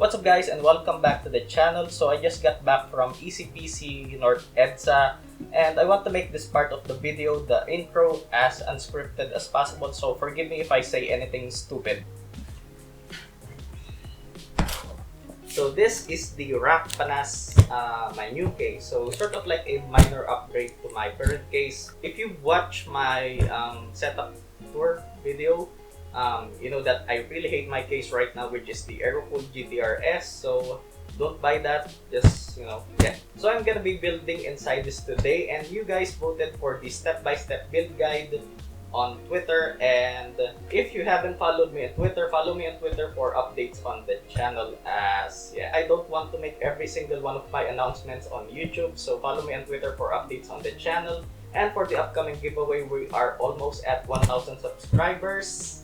What's up guys, and welcome back to the channel. So I just got back from ECPC North EDSA, and I want to make this part of the video, the intro, as unscripted as possible. So forgive me if I say anything stupid. So this is the Rakk Panasque, my new case. So sort of like a minor upgrade to my current case. If you watch my setup tour video, you know that I really hate my case right now, which is the Aerocool GTRS. So don't buy that, just yeah. So I'm gonna be building inside this today, and you guys voted for the step-by-step build guide on Twitter. And if you haven't followed me on Twitter, follow me on Twitter for updates on the channel, as yeah, I don't want to make every single one of my announcements on YouTube. So follow me on Twitter for updates on the channel. And for the upcoming giveaway, we are almost at 1,000 subscribers.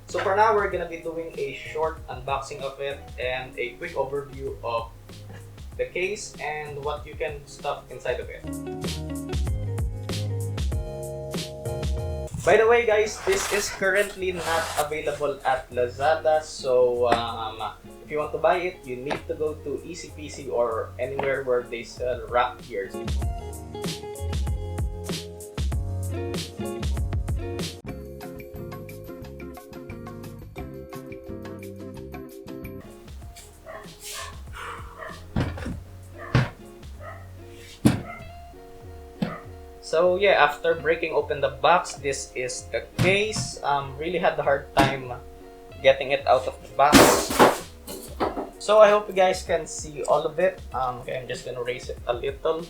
So for now, we're gonna be doing a short unboxing of it and a quick overview of the case and what you can stuff inside of it. By the way guys, this is currently not available at Lazada, so if you want to buy it, you need to go to ECPC or anywhere where they sell Rakk gears. So yeah, after breaking open the box, this is the case. Really had a hard time getting it out of the box. So I hope you guys can see all of it. Okay, I'm just gonna raise it a little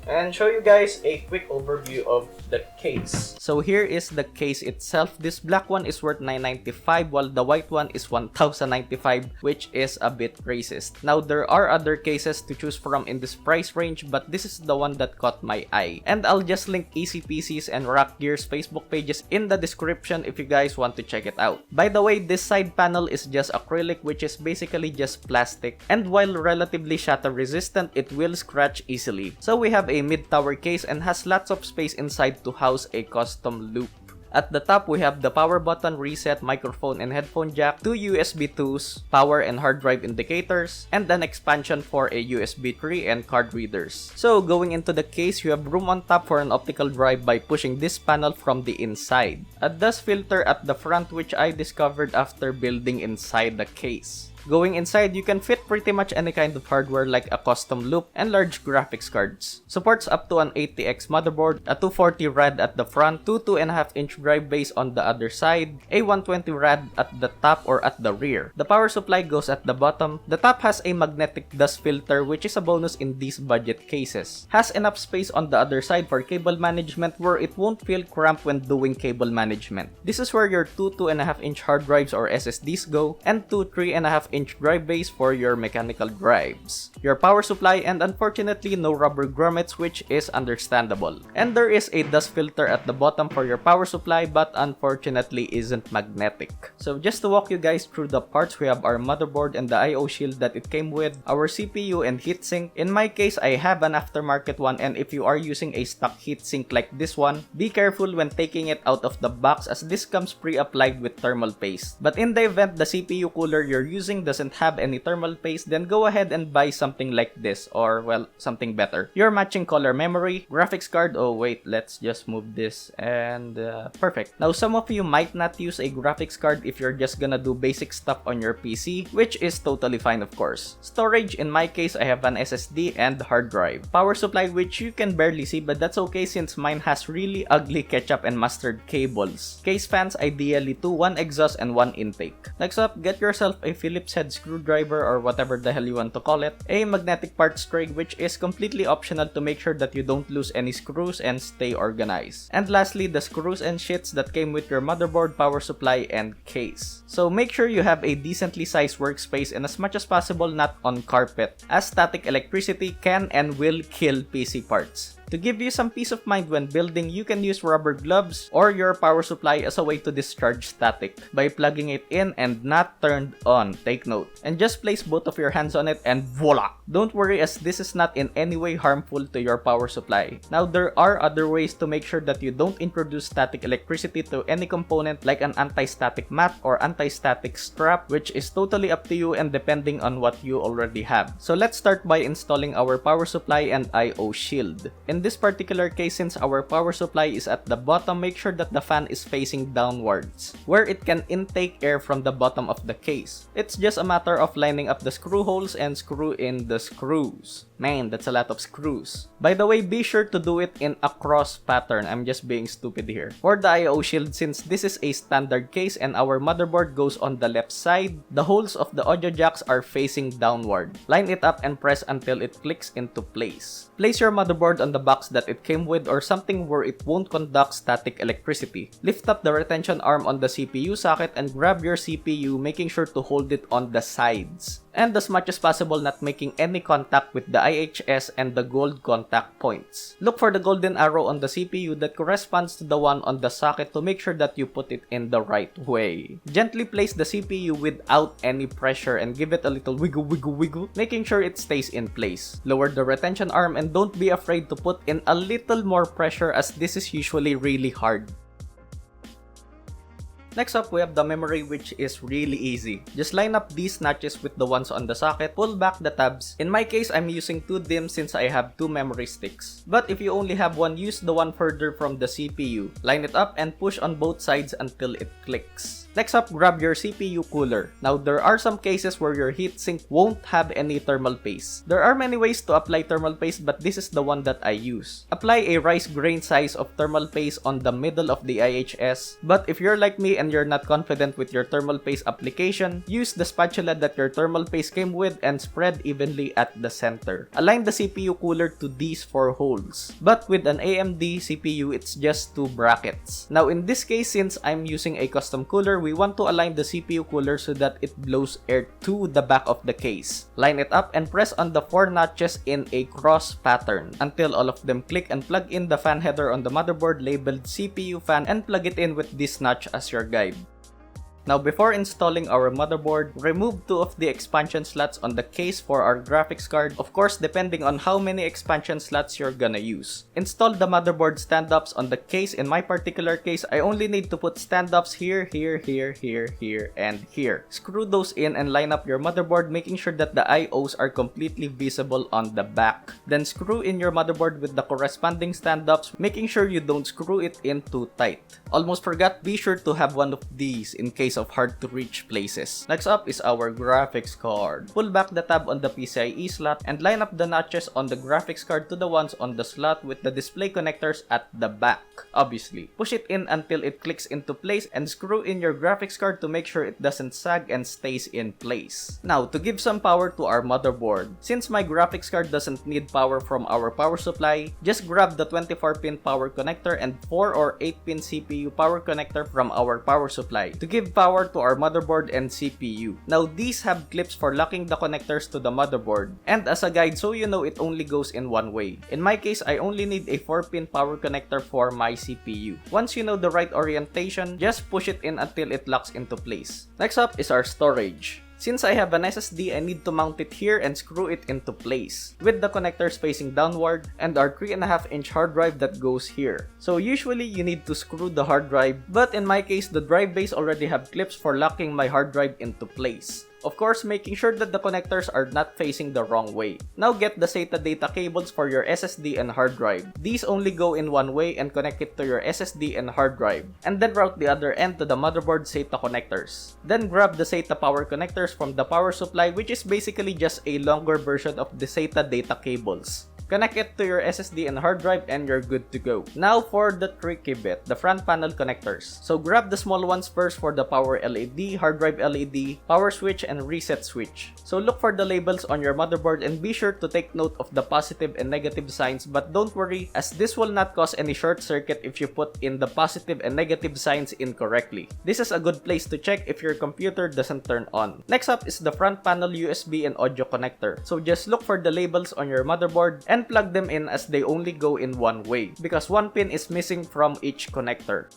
and show you guys a quick overview of the case. So here is the case itself. This black one is worth $995, while the white one is $1,095, which is a bit racist. Now there are other cases to choose from in this price range, but this is the one that caught my eye. And I'll just link ECPC's and Rakk Gear's Facebook pages in the description if you guys want to check it out. By the way, this side panel is just acrylic, which is basically just plastic, and while relatively shatter resistant, it will scratch easily. So we have a mid-tower case and has lots of space inside to house a custom loop. At the top, we have the power button, reset, microphone and headphone jack, two USB 2s, power and hard drive indicators, and an expansion for a USB 3 and card readers. So going into the case, you have room on top for an optical drive by pushing this panel from the inside. A dust filter at the front, which I discovered after building inside the case. Going inside, you can fit pretty much any kind of hardware like a custom loop and large graphics cards. Supports up to an 80X motherboard, a 240 rad at the front, two 2.5-inch drive bays on the other side, a 120 rad at the top or at the rear. The power supply goes at the bottom. The top has a magnetic dust filter, which is a bonus in these budget cases. Has enough space on the other side for cable management, where it won't feel cramped when doing cable management. This is where your two 2.5-inch hard drives or SSDs go, and two 3.5-inch drive bays for your mechanical drives. Your power supply, and unfortunately no rubber grommets, which is understandable. And there is a dust filter at the bottom for your power supply, but unfortunately isn't magnetic. So just to walk you guys through the parts, we have our motherboard and the I/O shield that it came with, our CPU and heatsink. In my case, I have an aftermarket one, and if you are using a stock heatsink like this one, be careful when taking it out of the box, as this comes pre-applied with thermal paste. But in the event the CPU cooler you're using doesn't have any thermal paste, then go ahead and buy something like this, or well, something better. Your matching color memory, graphics card, oh wait, let's just move this, and perfect. Now some of you might not use a graphics card if you're just gonna do basic stuff on your PC, which is totally fine of course. Storage, in my case, I have an SSD and hard drive. Power supply, which you can barely see, but that's okay since mine has really ugly ketchup and mustard cables. Case fans, ideally two, one exhaust and one intake. Next up, get yourself a Phillips head screwdriver or whatever the hell you want to call it, a magnetic parts tray, which is completely optional to make sure that you don't lose any screws and stay organized. And lastly, the screws and shits that came with your motherboard, power supply, and case. So make sure you have a decently sized workspace, and as much as possible not on carpet, as static electricity can and will kill PC parts. To give you some peace of mind when building, you can use rubber gloves or your power supply as a way to discharge static by plugging it in and not turned on. Take note. And just place both of your hands on it and voila! Don't worry, as this is not in any way harmful to your power supply. Now, there are other ways to make sure that you don't introduce static electricity to any component, like an anti-static mat or anti-static strap, which is totally up to you and depending on what you already have. So let's start by installing our power supply and I/O shield. In this particular case, since our power supply is at the bottom, make sure that the fan is facing downwards, where it can intake air from the bottom of the case. It's just a matter of lining up the screw holes and screw in the screws. Man, that's a lot of screws. By the way, be sure to do it in a cross pattern. I'm just being stupid here. For the I/O shield, since this is a standard case and our motherboard goes on the left side, the holes of the audio jacks are facing downward. Line it up and press until it clicks into place. Place your motherboard on the box that it came with or something where it won't conduct static electricity. Lift up the retention arm on the CPU socket and grab your CPU, making sure to hold it on the sides. And as much as possible, not making any contact with the IHS and the gold contact points. Look for the golden arrow on the CPU that corresponds to the one on the socket to make sure that you put it in the right way. Gently place the CPU without any pressure and give it a little wiggle wiggle wiggle, making sure it stays in place. Lower the retention arm and don't be afraid to put in a little more pressure, as this is usually really hard. Next up, we have the memory, which is really easy. Just line up these notches with the ones on the socket, pull back the tabs. In my case, I'm using 2 DIMMs since I have 2 memory sticks. But if you only have one, use the one further from the CPU. Line it up and push on both sides until it clicks. Next up, grab your CPU cooler. Now, there are some cases where your heatsink won't have any thermal paste. There are many ways to apply thermal paste, but this is the one that I use. Apply a rice grain size of thermal paste on the middle of the IHS. But if you're like me and you're not confident with your thermal paste application, use the spatula that your thermal paste came with and spread evenly at the center. Align the CPU cooler to these 4 holes. But with an AMD CPU, it's just 2 brackets. Now, in this case, since I'm using a custom cooler, we want to align the CPU cooler so that it blows air to the back of the case. Line it up and press on the 4 notches in a cross pattern until all of them click, and plug in the fan header on the motherboard labeled CPU fan and plug it in with this notch as your guide. Now, before installing our motherboard, remove 2 of the expansion slots on the case for our graphics card, of course depending on how many expansion slots you're gonna use. Install the motherboard stand-ups on the case. In my particular case, I only need to put stand-ups here, here, here, here, here, and here. Screw those in and line up your motherboard, making sure that the IOs are completely visible on the back. Then screw in your motherboard with the corresponding stand-ups, making sure you don't screw it in too tight. Almost forgot, be sure to have one of these in case of hard to reach places. Next up is our graphics card. Pull back the tab on the PCIe slot and line up the notches on the graphics card to the ones on the slot with the display connectors at the back. Obviously, push it in until it clicks into place and screw in your graphics card to make sure it doesn't sag and stays in place. Now, to give some power to our motherboard, since my graphics card doesn't need power from our power supply, just grab the 24-pin power connector and 4 or 8-pin CPU power connector from our power supply to give power to our motherboard and CPU. Now, these have clips for locking the connectors to the motherboard, and as a guide so you know it only goes in one way. In my case, I only need a 4-pin power connector for my CPU. Once you know the right orientation, just push it in until it locks into place. Next up is our storage. Since I have an SSD, I need to mount it here and screw it into place, with the connectors facing downward and our 3.5-inch hard drive that goes here. So usually you need to screw the hard drive, but in my case, the drive bays already have clips for locking my hard drive into place. Of course, making sure that the connectors are not facing the wrong way. Now get the SATA data cables for your SSD and hard drive. These only go in one way and connect it to your SSD and hard drive. And then route the other end to the motherboard SATA connectors. Then grab the SATA power connectors from the power supply, which is basically just a longer version of the SATA data cables. Connect it to your SSD and hard drive and you're good to go. Now for the tricky bit, the front panel connectors. So grab the small ones first for the power LED, hard drive LED, power switch, and reset switch. So look for the labels on your motherboard and be sure to take note of the positive and negative signs, but don't worry as this will not cause any short circuit if you put in the positive and negative signs incorrectly. This is a good place to check if your computer doesn't turn on. Next up is the front panel USB and audio connector. So just look for the labels on your motherboard and plug them in as they only go in one way because one pin is missing from each connector.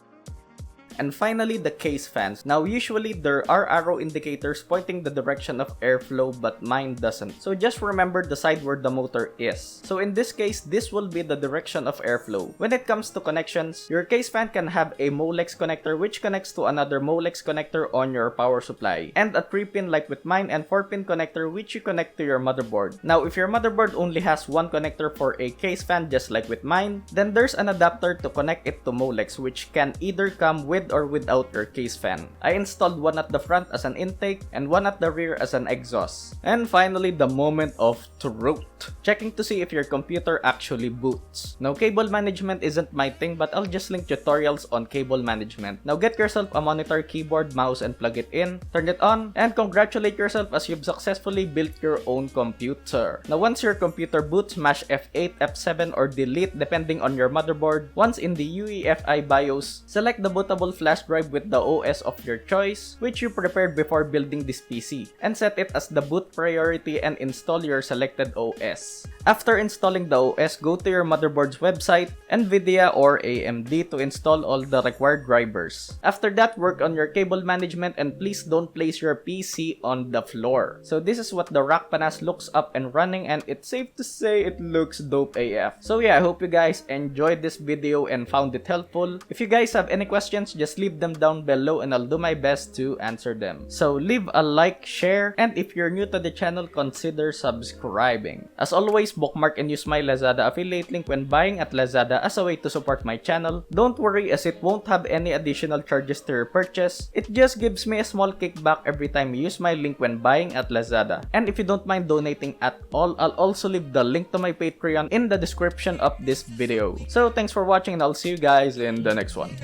And finally, the case fans. Now usually there are arrow indicators pointing the direction of airflow, but mine doesn't. So just remember the side where the motor is. So in this case, this will be the direction of airflow. When it comes to connections, your case fan can have a Molex connector which connects to another Molex connector on your power supply, and a 3-pin like with mine, and 4-pin connector which you connect to your motherboard. Now if your motherboard only has one connector for a case fan just like with mine, then there's an adapter to connect it to Molex which can either come with or without your case fan. I installed one at the front as an intake and one at the rear as an exhaust. And finally, the moment of truth. Checking to see if your computer actually boots. Now cable management isn't my thing, but I'll just link tutorials on cable management. Now get yourself a monitor, keyboard, mouse, and plug it in, turn it on, and congratulate yourself as you've successfully built your own computer. Now once your computer boots, smash F8, F7, or delete depending on your motherboard. Once in the UEFI BIOS, select the bootable flash drive with the OS of your choice, which you prepared before building this PC, and set it as the boot priority and install your selected OS. After installing the OS, go to your motherboard's website, NVIDIA or AMD, to install all the required drivers. After that, work on your cable management and please don't place your PC on the floor. So this is what the Rakk Panasque looks up and running, and it's safe to say it looks dope AF. So yeah, I hope you guys enjoyed this video and found it helpful. If you guys have any questions, just leave them down below and I'll do my best to answer them. So leave a like, share, and if you're new to the channel, consider subscribing. As always, bookmark and use my Lazada affiliate link when buying at Lazada as a way to support my channel. Don't worry, as it won't have any additional charges to your purchase. It just gives me a small kickback every time you use my link when buying at Lazada. And if you don't mind donating at all, I'll also leave the link to my Patreon in the description of this video. So thanks for watching and I'll see you guys in the next one.